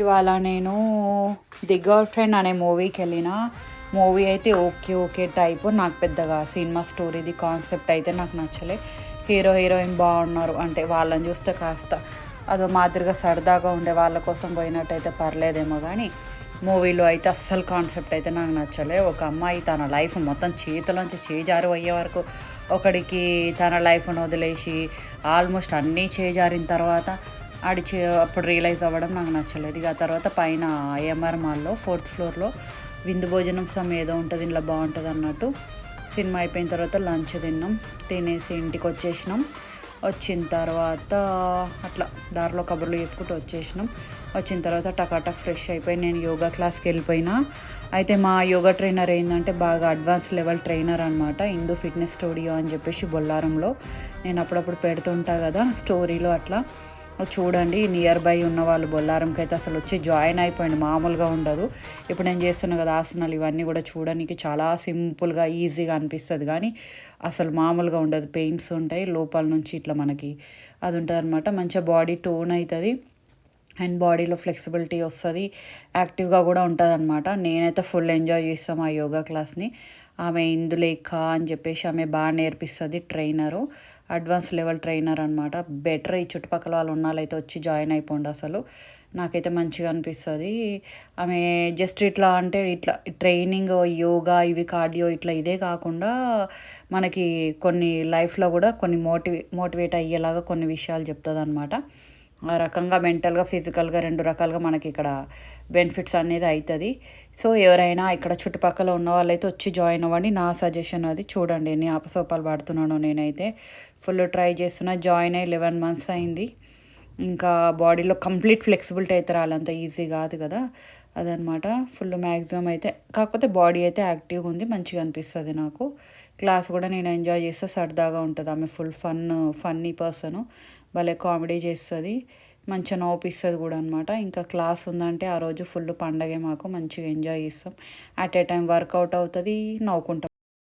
ఇవాళ నేను the girl friend అనే మూవీకి వెళ్ళిన. మూవీ అయితే ఓకే ఓకే టైపు, నాకు పెద్దగా సినిమా స్టోరీది కాన్సెప్ట్ అయితే నాకు నచ్చలే. హీరో హీరోయిన్ బాగున్నారు, అంటే వాళ్ళని చూస్తే కాస్త అదో మాదిరిగా సరదాగా ఉండే వాళ్ళ కోసం పోయినట్టయితే పర్లేదేమో, కానీ మూవీలో అయితే అస్సలు కాన్సెప్ట్ అయితే నాకు నచ్చలే. ఒక అమ్మాయి తన లైఫ్ మొత్తం చేతిలోంచి చేజారు అయ్యే వరకు ఒకడికి తన లైఫ్ను వదిలేసి ఆల్మోస్ట్ అన్నీ చేజారిన తర్వాత అప్పుడు రియలైజ్ అవ్వడం నాకు నచ్చలేదు. ఇక ఆ తర్వాత పైన ఐఎంఆర్ మాల్లో 4th ఫ్లోర్లో విందు భోజనం ఏదో ఉంటుంది, ఇంట్లో బాగుంటుంది అన్నట్టు. సినిమా అయిపోయిన తర్వాత లంచ్ తిన్నాం, తినేసి ఇంటికి వచ్చేసినాం. వచ్చిన తర్వాత అట్లా దారిలో కబుర్లు చెప్పుకుంటూ వచ్చేసినాం. వచ్చిన తర్వాత టకాటక్ ఫ్రెష్ అయిపోయి నేను యోగా క్లాస్కి వెళ్ళిపోయినా. అయితే మా యోగా ట్రైనర్ ఏంటంటే బాగా అడ్వాన్స్ లెవెల్ ట్రైనర్ అనమాట. హిందూ ఫిట్నెస్ స్టూడియో అని చెప్పేసి బొల్లారంలో నేను అప్పుడప్పుడు పెడుతుంటా కదా స్టోరీలో, అట్లా చూడండి. నియర్ బై ఉన్న వాళ్ళు బొల్లారంకి అయితే అసలు వచ్చి జాయిన్ అయిపోయింది, మామూలుగా ఉండదు. ఇప్పుడు నేను చేస్తున్నా కదా ఆసనాలు, ఇవన్నీ కూడా చూడడానికి చాలా సింపుల్గా ఈజీగా అనిపిస్తుంది, కానీ అసలు మామూలుగా ఉండదు. పెయిన్స్ ఉంటాయి లోపల నుంచి, ఇట్లా మనకి అది ఉంటుంది అనమాట. మంచిగా బాడీ టోన్ అవుతుంది అండ్ బాడీలో ఫ్లెక్సిబిలిటీ వస్తుంది, యాక్టివ్గా కూడా ఉంటుంది అనమాట. నేనైతే ఫుల్ ఎంజాయ్ చేస్తాం ఆ యోగా క్లాస్ని. ఆమె ఇందులేఖ అని చెప్పేసి ఆమె బాగా నేర్పిస్తుంది, ట్రైనరు, అడ్వాన్స్ లెవెల్ ట్రైనర్ అనమాట. బెటర్ ఈ చుట్టుపక్కల వాళ్ళు ఉన్న వాళ్ళైతే వచ్చి జాయిన్ అయిపోండి, అసలు నాకైతే మంచిగా అనిపిస్తుంది. ఆమె జస్ట్ ఇట్లా అంటే ఇట్లా ట్రైనింగ్ యోగా ఇవి కార్డియో ఇట్లా ఇదే కాకుండా మనకి కొన్ని లైఫ్లో కూడా కొన్ని మోటివేట్ అయ్యేలాగా కొన్ని విషయాలు చెప్తుంది అనమాట. ఆ రకంగా మెంటల్గా ఫిజికల్గా 2 రకాలుగా మనకి ఇక్కడ బెనిఫిట్స్ అనేది అవుతుంది. సో ఎవరైనా ఇక్కడ చుట్టుపక్కల ఉన్న వాళ్ళైతే వచ్చి జాయిన్ అవ్వండి, నా సజెషన్ అది. చూడండి ఎన్ని అపసోపాలు పడుతున్నాను, నేనైతే ఫుల్ ట్రై చేస్తున్నా. జాయిన్ అయ్యి 11 months అయింది. ఇంకా బాడీలో కంప్లీట్ ఫ్లెక్సిబిలిటీ అయితే రాలంత ఈజీ కాదు కదా, అదనమాట. ఫుల్ మ్యాక్సిమం అయితే, కాకపోతే బాడీ అయితే యాక్టివ్గా ఉంది, మంచిగా అనిపిస్తుంది నాకు. క్లాస్ కూడా నేను ఎంజాయ్ చేస్తే సరదాగా ఉంటుంది. ఆమె ఫుల్ ఫన్నీ పర్సను, భలే కామెడీ చేస్తుంది, మంచిగా నవ్వుపిస్తుంది కూడా అనమాట. ఇంకా క్లాస్ ఉందంటే ఆ రోజు ఫుల్ పండగే మాకు, మంచిగా ఎంజాయ్ చేస్తాం. అట్ ఏ టైం వర్కౌట్ అవుతుంది, నవ్వుకుంటాం.